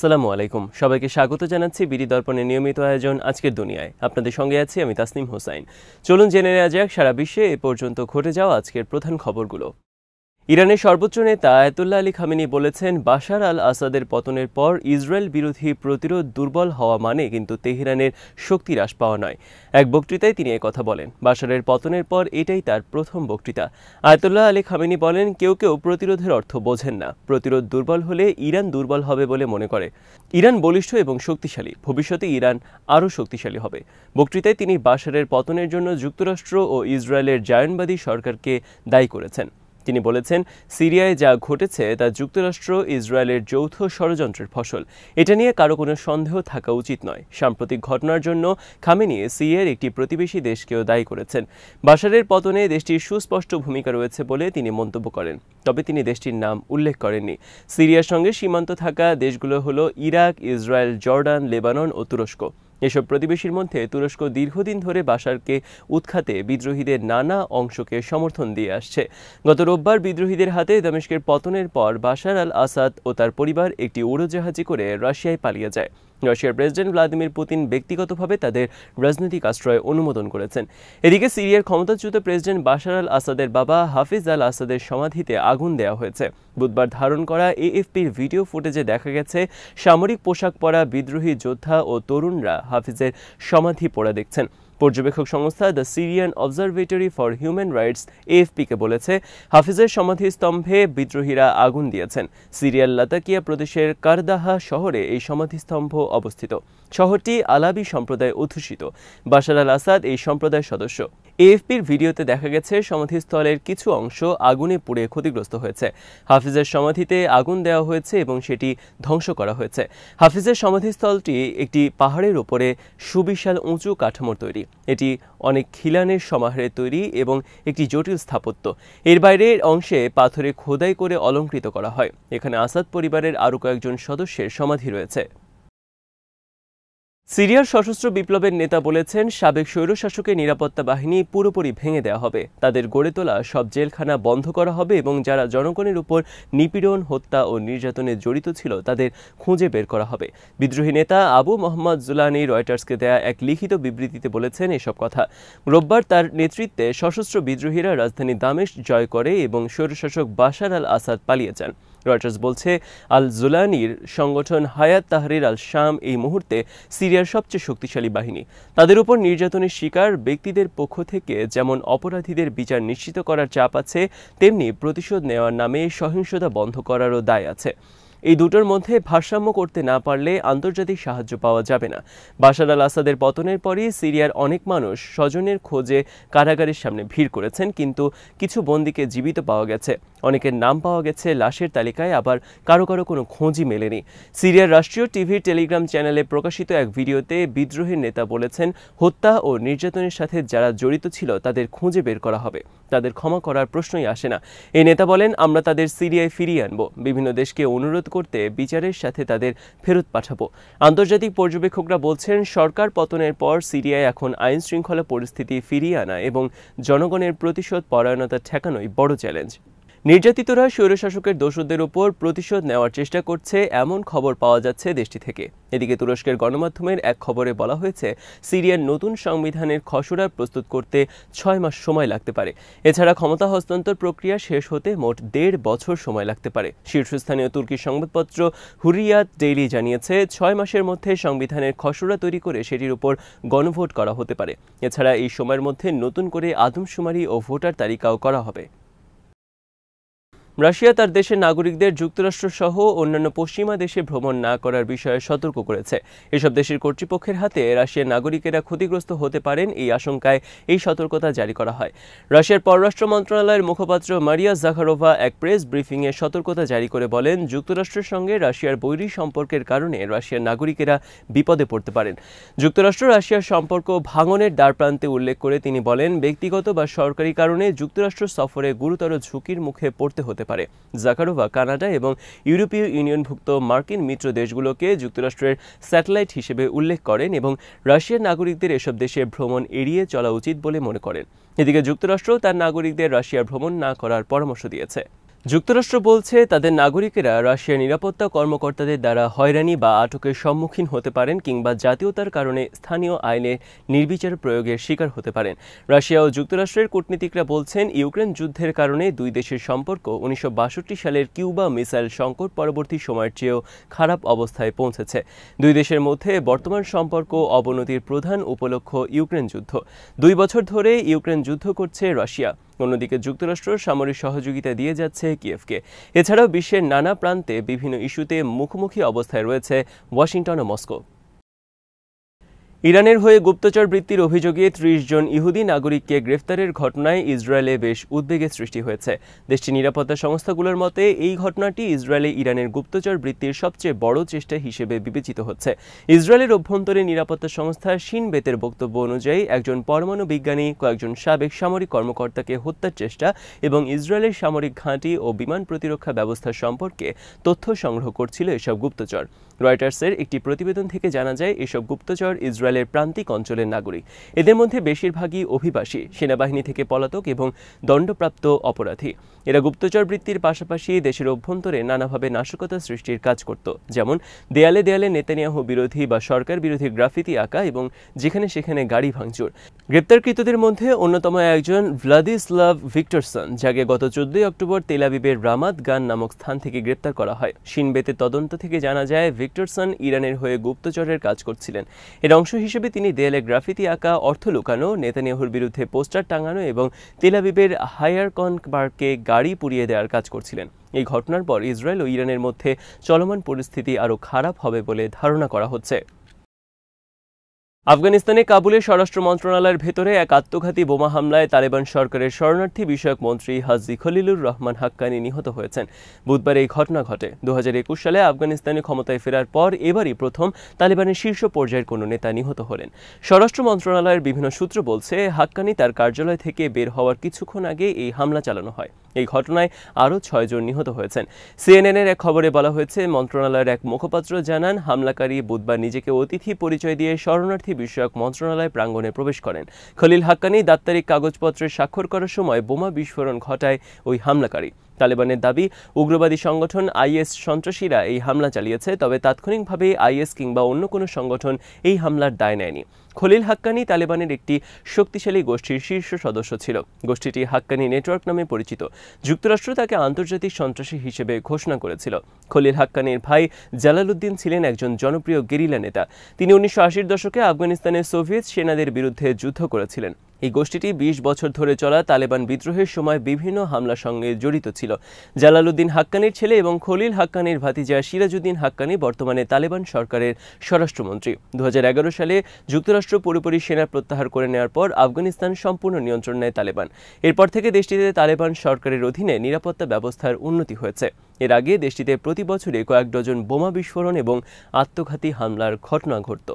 আসসালামু আলাইকুম, সবাইকে স্বাগত জানাচ্ছি বিডি দর্পণের নিয়মিত আয়োজন আজকের দুনিয়ায়। আপনাদের সঙ্গে আছি আমি তাসনিম হোসাইন। চলুন জেনে নেওয়া যাক সারা বিশ্বে এ পর্যন্ত ঘটে যাওয়া আজকের প্রধান খবরগুলো। ইরানের সর্বোচ্চ নেতা আয়াতুল্লাহ আলী খামেনি বলেছেন, বাশার আল আসাদের পতনের পর ইসরায়েল বিরোধী প্রতিরোধ দুর্বল হওয়া মানে কিন্তু তেহরানের শক্তি হ্রাস পাওয়া নয়। এক বক্তৃতায় তিনি কথা বলেন। বাশারের পতনের পর এটাই তার প্রথম বক্তৃতা। আয়াতুল্লাহ আলী খামেনি বলেন, কেউ কেউ প্রতিরোধের অর্থ বোঝেন না। প্রতিরোধ দুর্বল হলে ইরান দুর্বল হবে বলে মনে করে। ইরান বলিষ্ঠ এবং শক্তিশালী, ভবিষ্যতে ইরান আরও শক্তিশালী হবে। বক্তৃতায় তিনি বাশারের পতনের জন্য যুক্তরাষ্ট্র ও ইসরায়েলের জায়নবাদী সরকারকে দায়ী করেছেন। তিনি বলেছেন, সিরিয়ায় যা ঘটেছে তা যুক্তরাষ্ট্র ইসরায়েলের যৌথ ষড়যন্ত্রের ফসল। এটা নিয়ে কারো কোনো সন্দেহ থাকা উচিত নয়। সাম্প্রতিক ঘটনার জন্য খামেনি সিরিয়ার একটি প্রতিবেশী দেশকেও দায়ী করেছেন। বাশারের পতনে দেশটির সুস্পষ্ট ভূমিকা রয়েছে বলে তিনি মন্তব্য করেন, তবে তিনি দেশটির নাম উল্লেখ করেননি। সিরিয়ার সঙ্গে সীমান্ত থাকা দেশগুলো হলো ইরাক, ইসরায়েল, জর্ডান, লেবানন ও তুরস্ক। এসব প্রতিবেশীর মধ্যে তুরস্ক দীর্ঘদিন ধরে বাশারকে উৎখাতে বিদ্রোহীদের নানা অংশকে সমর্থন দিয়ে আসছে। গত রোববার বিদ্রোহীদের হাতে দামেস্কের পতনের পর বাশার আল আসাদ ও তার পরিবার একটি উড়োজাহাজে করে রাশিয়ায় পালিয়ে যায়। রাশিয়ার প্রেসিডেন্ট ভ্লাদিমির পুতিন ব্যক্তিগতভাবে তাদের রাজনৈতিক আশ্রয় অনুমোদন করেছেন। এদিকে সিরিয়ার ক্ষমতাচ্যুত প্রেসিডেন্ট বাশার আল আসাদের বাবা হাফিজ আল আসাদের সমাধিতে আগুন দেওয়া হয়েছে। বুধবার ধারণ করা এএফপির ভিডিও ফুটেজে দেখা গেছে, সামরিক পোশাক পরা বিদ্রোহী যোদ্ধা ও তরুণরা হাফিজের সমাধি পোড়া দেখছেন। পর্যবেক্ষক সংস্থা the Syrian observatory for human rights এএফপিকে বলেছে, হাফিজের সমাধিস্তম্ভে বিদ্রোহীরা আগুন দিয়েছেন। সিরিয়ার লাতাকিয়া প্রদেশের কারদাহা শহরে এই সমাধিস্তম্ভ অবস্থিত। শহরটি আলাবি সম্প্রদায় অধ্যুষিত। বাশার আল আসাদ এই সম্প্রদায়ের সদস্য। এএফপির ভিডিওতে দেখা গেছে, সমাধিস্থলের কিছু অংশ আগুনে পুড়ে ক্ষতিগ্রস্ত হয়েছে। হাফিজের সমাধিতে আগুন দেওয়া হয়েছে এবং সেটি ধ্বংস করা হয়েছে। হাফিজের সমাধিস্থলটি একটি পাহাড়ের উপরে সুবিশাল উঁচু কাঠামোর তৈরি। এটি অনেক খিলানের সমাহারে তৈরি এবং একটি জটিল স্থাপত্য। এর বাইরের অংশে পাথরে খোদাই করে অলঙ্কৃত করা হয়। এখানে আসাদ পরিবারের আরও কয়েকজন সদস্যের সমাধি রয়েছে। সিরিয়ার সশস্ত্র বিপ্লবের নেতা বলেছেন, সাবেক স্বৈরশাসকের নিরাপত্তা বাহিনী পুরোপুরি ভেঙে দেওয়া হবে। তাদের গড়ে তোলা সব জেলখানা বন্ধ করা হবে এবং যারা জনগণের উপর নিপীড়ন, হত্যা ও নির্যাতনে জড়িত ছিল তাদের খুঁজে বের করা হবে। বিদ্রোহী নেতা আবু মোহাম্মদ জুলানি রয়টার্সকে দেয়া এক লিখিত বিবৃতিতে বলেছেন এসব কথা। রোববার তার নেতৃত্বে সশস্ত্র বিদ্রোহীরা রাজধানী দামেস্ক জয় করে এবং স্বৈরশাসক বাশার আল আসাদ পালিয়ে যান। রয়টার্স বলছে, আল জুলানির সংগঠন হায়াত তাহরির আল শাম এই মুহূর্তে সিরিয়ার সবচেয়ে শক্তিশালী বাহিনী। তাদের উপর নির্যাতনের শিকার ব্যক্তিদের পক্ষ থেকে যেমন অপরাধীদের বিচার নিশ্চিত করার চাপ আছে, তেমনি প্রতিশোধ নেওয়ার নামে সহিংসতা বন্ধ করারও দায় আছে। এই দুটোর মধ্যে ভারসাম্য করতে না পারলে আন্তর্জাতিক সাহায্য পাওয়া যাবে না। বাশার আল আসাদের পতনের পরই সিরিয়ার অনেক মানুষ স্বজনের খোঁজে কারাগারের সামনে ভিড় করেছেন, কিন্তু কিছু বন্দীকে জীবিত পাওয়া গেছে। অনেকের নাম পাওয়া গেছে লাশের তালিকায়, আবার কারো কারো কোনো খোঁজই মেলেনি। সিরিয়ার রাষ্ট্রীয় টিভির টেলিগ্রাম চ্যানেলে প্রকাশিত এক ভিডিওতে বিদ্রোহীর নেতা বলেছেন, হত্যা ও নির্যাতনের সাথে যারা জড়িত ছিল তাদের খুঁজে বের করা হবে। তাদের ক্ষমা করার প্রশ্নই আসে না। এই নেতা বলেন, আমরা তাদের সিরিয়ায় ফিরিয়ে আনব। বিভিন্ন দেশকে অনুরোধ করতে বিচারের সাথে তাদের ফেরত পাঠাবো। আন্তর্জাতিক পর্যবেক্ষকরা বলছেন, সরকার পতনের পর সিরিয়ায় এখন আইন শৃঙ্খলা পরিস্থিতি ফিরিয়ে আনা এবং জনগণের প্রতিশোধ পরায়ণতা ঠেকানোই বড় চ্যালেঞ্জ। নির্যাতিতরা স্বৈরশাসকের দোষরদের উপর প্রতিশোধ নেওয়ার চেষ্টা করছে এমন খবর পাওয়া যাচ্ছে দেশটি থেকে। এদিকে তুরস্কের গণমাধ্যমের এক খবরে বলা হয়েছে, সিরিয়ার নতুন সংবিধানের খসড়া প্রস্তুত করতে 6 মাস সময় লাগতে পারে। এছাড়া ক্ষমতা হস্তান্তর প্রক্রিয়া শেষ হতে মোট 1.5 বছর সময় লাগতে পারে। শীর্ষস্থানীয় তুর্কি সংবাদপত্র হুরিয়াত ডেইলি জানিয়েছে, 6 মাসের মধ্যে সংবিধানের খসড়া তৈরি করে সেটির উপর গণভোট করা হতে পারে। এছাড়া এই সময়ের মধ্যে নতুন করে আদমশুমারি ও ভোটার তালিকাও করা হবে। রাশিয়া তার দেশের নাগরিকদের যুক্তরাষ্ট্র সহ অন্যান্য পশ্চিমা দেশে ভ্রমণ না করার বিষয়ে সতর্ক করেছে। এসব দেশের কর্তৃপক্ষের হাতে রাশিয়ার নাগরিকেরা ক্ষতিগ্রস্ত হতে পারেন, এই আশঙ্কায় এই সতর্কতা জারি করা হয়। রাশিয়ার পররাষ্ট্র মন্ত্রণালয়ের মুখপাত্র মারিয়া জাখারোভা এক প্রেস ব্রিফিংয়ে সতর্কতা জারি করে বলেন, যুক্তরাষ্ট্রের সঙ্গে রাশিয়ার বৈরী সম্পর্কের কারণে রাশিয়ার নাগরিকেরা বিপদে পড়তে পারেন। যুক্তরাষ্ট্র রাশিয়ার সম্পর্ক ভাঙনের দ্বারপ্রান্তে উল্লেখ করে তিনি বলেন, ব্যক্তিগত বা সরকারি কারণে যুক্তরাষ্ট্র সফরে গুরুতর ঝুঁকির মুখে পড়তে হতে পারে। জাকারোভা কানাডা এবং ইউরোপীয় ইউনিয়নভুক্ত মার্কিন মিত্র দেশগুলোকে যুক্তরাষ্ট্রের স্যাটেলাইট হিসেবে উল্লেখ করেন এবং রাশিয়ার নাগরিকদের এসব দেশে ভ্রমণ এড়িয়ে চলা উচিত বলে মনে করেন। এদিকে যুক্তরাষ্ট্র তার নাগরিকদের রাশিয়া ভ্রমণ না করার পরামর্শ দিয়েছে। যুক্তরাষ্ট্র বলছে তাদের নাগরিকেরা রাশিয়ার নিরাপত্তা কর্মকর্তাদের দ্বারা হয়রানি বা আটকের সম্মুখীন হতে পারেন কিংবা জাতীয়তার কারণে স্থানীয় আইনে নির্বিচার প্রয়োগের শিকার হতে পারেন। রাশিয়া ও যুক্তরাষ্ট্রের কূটনীতিকরা বলছেন ইউক্রেন যুদ্ধের কারণে দুই দেশের সম্পর্ক 1962 সালের কিউবা মিসাইল সংকট পরবর্তী সময়ের চেয়েও খারাপ অবস্থায় পৌঁছেছে। দুই দেশের মধ্যে বর্তমান সম্পর্ক অবনতির প্রধান উপলক্ষ ইউক্রেন যুদ্ধ। 2 বছর ধরে ইউক্রেন যুদ্ধ করছে রাশিয়া। অন্যদিকে যুক্তরাষ্ট্র সামরিক সহযোগিতা দিয়ে যাচ্ছে কিয়েভকে। এছাড়াও বিশ্বের নানা প্রান্তে বিভিন্ন ইস্যুতে মুখোমুখি অবস্থায় রয়েছে ওয়াশিংটন ও মস্কো। ইরানের হয়ে গুপ্তচর বৃত্তির অভিযোগে 30 জন ইহুদি নাগরিককে গ্রেফতারের ঘটনায় ইসরায়েলে বেশ উদ্বেগের সৃষ্টি হয়েছে। দেশটির নিরাপত্তা সংস্থাগুলোর মতে এই ঘটনাটি ইসরায়েলে ইরানের গুপ্তচর বৃত্তির সবচেয়ে বড় চেষ্টা হিসেবে বিবেচিত হচ্ছে। ইসরায়েলের অভ্যন্তরে নিরাপত্তা সংস্থা শিন বেতের বক্তব্য অনুযায়ী একজন পরমাণু বিজ্ঞানী, কয়েকজন সাবেক সামরিক কর্মকর্তাকে হত্যার চেষ্টা এবং ইসরায়েলের সামরিক ঘাঁটি ও বিমান প্রতিরক্ষা ব্যবস্থা সম্পর্কে তথ্য সংগ্রহ করছিল এসব গুপ্তচর। রয়টার্সের একটি প্রতিবেদন থেকে জানা যায় এসব গুপ্তচর ইসরায়েলের প্রান্তিক অঞ্চলের নাগরিক। এদের মধ্যে বেশিরভাগই অভিবাসী, সেনাবাহিনী থেকে পলাতক এবং দণ্ডপ্রাপ্ত অপরাধী। এরা গুপ্তচর বৃত্তির পাশাপাশি দেশের অভ্যন্তরে নানাভাবে নাশকতা সৃষ্টির কাজ করত, যেমন দেয়ালে দেয়ালে নেতানিয়াহু বিরোধী বা সরকার বিরোধী গ্রাফিতি আঁকা এবং যেখানে সেখানে গাড়ি ভাঙচুর। গ্রেপ্তারকৃতদের মধ্যে অন্যতম একজন ভ্লাদিস্লাভ ভিক্টরসন, যাকে গত 14 অক্টোবর তেল আবিবের রামাত গান নামক স্থান থেকে গ্রেপ্তার করা হয়। শিন বেতের তদন্ত থেকে জানা যায় ভিক্টরসন ইরানের হয়ে গুপ্তচরের কাজ করছিলেন। এর অংশ হিসেবে তিনি দেয়ালে গ্রাফিতি আঁকা, অর্থ লুকানো, নেতানিয়াহুর বিরুদ্ধে পোস্টার টাঙানো এবং তেল আবিবের হায়ারকন পার্কে গাড়ি পুড়িয়ে দেওয়ার কাজ করছিলেন। এই ঘটনার পর ইসরায়েল ও ইরানের মধ্যে চলমান পরিস্থিতি আরও খারাপ হবে বলে ধারণা করা হচ্ছে। আফগানিস্তানে কাবুলের স্বরাষ্ট্র মন্ত্রণালয়ের ভেতরে এক আত্মঘাতী বোমা হামলায় তালেবান সরকারের শরণার্থী বিষয়ক মন্ত্রী হাজি খলিলুর রহমান হাক্কানি নিহত হয়েছেন। বুধবার এই ঘটনা ঘটে। 2021 সালে আফগানিস্তানে ক্ষমতায় ফেরার পর এবারই প্রথম তালেবানের শীর্ষ পর্যায়ের কোনো নেতা নিহত হলেন। স্বরাষ্ট্র মন্ত্রণালয়ের বিভিন্ন সূত্র বলছে হাক্কানি তার কার্যালয় থেকে বের হওয়ার কিছুক্ষণ আগে এই হামলা চালানো হয়। এই ঘটনায় আরও 6 জন নিহত হয়েছেন। সিএনএনের এক খবরে বলা হয়েছে মন্ত্রণালয়ের এক মুখপাত্র জানান হামলাকারী বুধবার নিজেকে অতিথি পরিচয় দিয়ে শরণার্থী বিষয়ক মন্ত্রণালয় প্রাঙ্গণে প্রবেশ করেন। খলিল হাক্কানি দাপ্তরিক কাগজপত্রে স্বাক্ষর করার সময় বোমা বিস্ফোরণ ঘটায় ওই হামলাকারী। তালেবানের দাবি উগ্রবাদী সংগঠন আইএস সন্ত্রাসীরা এই হামলা চালিয়েছে, তবে তাৎক্ষণিকভাবে আইএস কিংবা অন্য কোনো সংগঠন এই হামলার দায় নেয়নি। খলিল হাক্কানি তালেবানের একটি শক্তিশালী গোষ্ঠীর শীর্ষ সদস্য ছিল। গোষ্ঠীটি হাক্কানি নেটওয়ার্ক নামে পরিচিত। যুক্তরাষ্ট্র তাকে আন্তর্জাতিক সন্ত্রাসী হিসেবে ঘোষণা করেছিল। খলিল হাক্কানির ভাই জালালউদ্দিন ছিলেন একজন জনপ্রিয় গেরিলা নেতা। তিনি 1980-র দশকে আফগানিস্তানের সোভিয়েত সেনাদের বিরুদ্ধে যুদ্ধ করেছিলেন। এই গোষ্ঠীটি 20 বছর ধরে চলা তালেবান বিদ্রোহের সময় বিভিন্ন হামলার সঙ্গে জড়িত ছিল। জালালউদ্দিন হাক্কানির ছেলে এবং খলিল হাক্কানির ভাতিজা সিরাজউদ্দিন হাক্কানি বর্তমানে তালেবান সরকারের স্বরাষ্ট্রমন্ত্রী। 2011 সালে যুক্তরাষ্ট্র পুরোপুরি সেনা প্রত্যাহার করে নেওয়ার পর আফগানিস্তান সম্পূর্ণ নিয়ন্ত্রণ নেয় তালেবান। এরপর থেকে দেশটিতে তালেবান সরকারের অধীনে নিরাপত্তা ব্যবস্থার উন্নতি হয়েছে। এর আগে দেশটিতে প্রতি বছরে কয়েক ডজন বোমা বিস্ফোরণ এবং আত্মঘাতী হামলার ঘটনা ঘটত।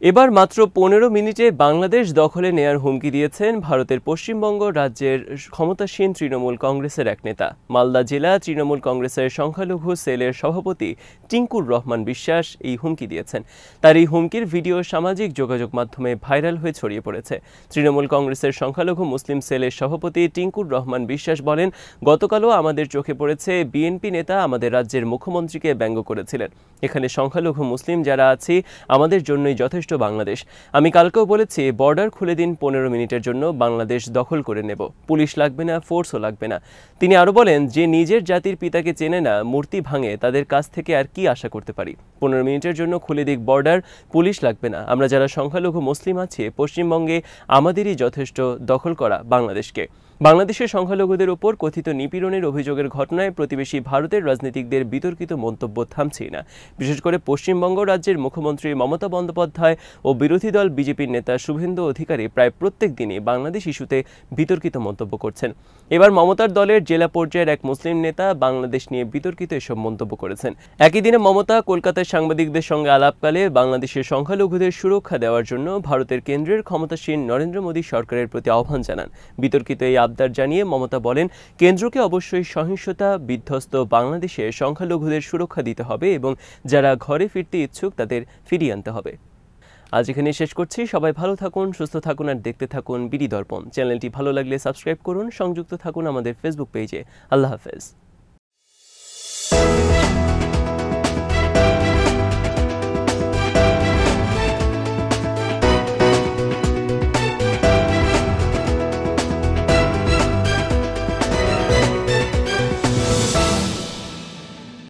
এবার মাত্র 15 মিনিটে বাংলাদেশ দখলে নেয়ার হুমকি দিয়েছেন ভারতের পশ্চিমবঙ্গ রাজ্যের ক্ষমতাসীন তৃণমূল কংগ্রেসের এক নেতা। মালদা জেলা তৃণমূল কংগ্রেসের সংখ্যালঘু সেলের সভাপতি টিঙ্কুর রহমান বিশ্বাস এই হুমকি দিয়েছেন। তার এই হুমকির ভিডিও সামাজিক যোগাযোগ মাধ্যমে ভাইরাল হয়ে ছড়িয়ে পড়েছে। তৃণমূল কংগ্রেসের সংখ্যালঘু মুসলিম সেলের সভাপতি টিঙ্কুর রহমান বিশ্বাস বলেন, গতকালও আমাদের চোখে পড়েছে বিএনপি নেতা আমাদের রাজ্যের মুখ্যমন্ত্রীকে ব্যঙ্গ করেছিলেন। এখানে সংখ্যালঘু মুসলিম যারা আছি আমাদের জন্যই যথেষ্ট বাংলাদেশ। আমি কালকেও বলেছি বর্ডার খুলে দিন, 15 মিনিটের জন্য বাংলাদেশ দখল করে নেব, পুলিশ লাগবে না, ফোর্সও লাগবে না। তিনি আরো বলেন, যে নিজের জাতির পিতাকে চেনে না, মূর্তি ভাঙে, তাদের কাছ থেকে আর কি আশা করতে পারি। 15 মিনিটের জন্য খুলে দিক বর্ডার, পুলিশ লাগবে না। আমরা যারা সংখ্যালঘু মুসলিম আছি পশ্চিমবঙ্গে আমাদেরই যথেষ্ট দখল করা বাংলাদেশকে। বাংলাদেশের সংখ্যালঘুদের উপর কথিত নিপীড়নের অভিযোগের ঘটনায় প্রতিবেশী ভারতের রাজনীতিকদের বিতর্কিত মন্তব্য থামছেই না। বিশেষ করে পশ্চিমবঙ্গ রাজ্যের মুখ্যমন্ত্রী মমতা বন্দ্যোপাধ্যায় ও বিরোধী দল বিজেপির নেতা শুভেন্দু অধিকারী প্রায় প্রত্যেক দিনই বাংলাদেশ ইস্যুতে বিতর্কিত মন্তব্য করছেন। এবার মমতার দলের জেলা পর্যায়ের এক মুসলিম নেতা বাংলাদেশ নিয়ে বিতর্কিত এসব মন্তব্য করেছেন। একই দিনে মমতা কলকাতায় সাংবাদিকদের সঙ্গে আলাপকালে বাংলাদেশের সংখ্যালঘুদের সুরক্ষা দেওয়ার জন্য ভারতের কেন্দ্রের ক্ষমতাসীন নরেন্দ্র মোদী সরকারের প্রতি আহ্বান জানান। বিতর্কিত এই আবদার জানিয়ে মমতা বলেন, কেন্দ্রকে অবশ্যই সহিংসতা বিধ্বস্ত বাংলাদেশে সংখ্যালঘুদের সুরক্ষা দিতে হবে এবং যারা ঘরে ফিরতে ইচ্ছুক তাদের ফিরিয়ে আনতে হবে। আজ এখানে শেষ করছি। সবাই ভালো থাকুন, সুস্থ থাকুন আর দেখতে থাকুন বিডি দর্পণ। চ্যানেলটি ভালো লাগলে সাবস্ক্রাইব করুন, সংযুক্ত থাকুন আমাদের ফেসবুক পেজে। আল্লাহ হাফেজ।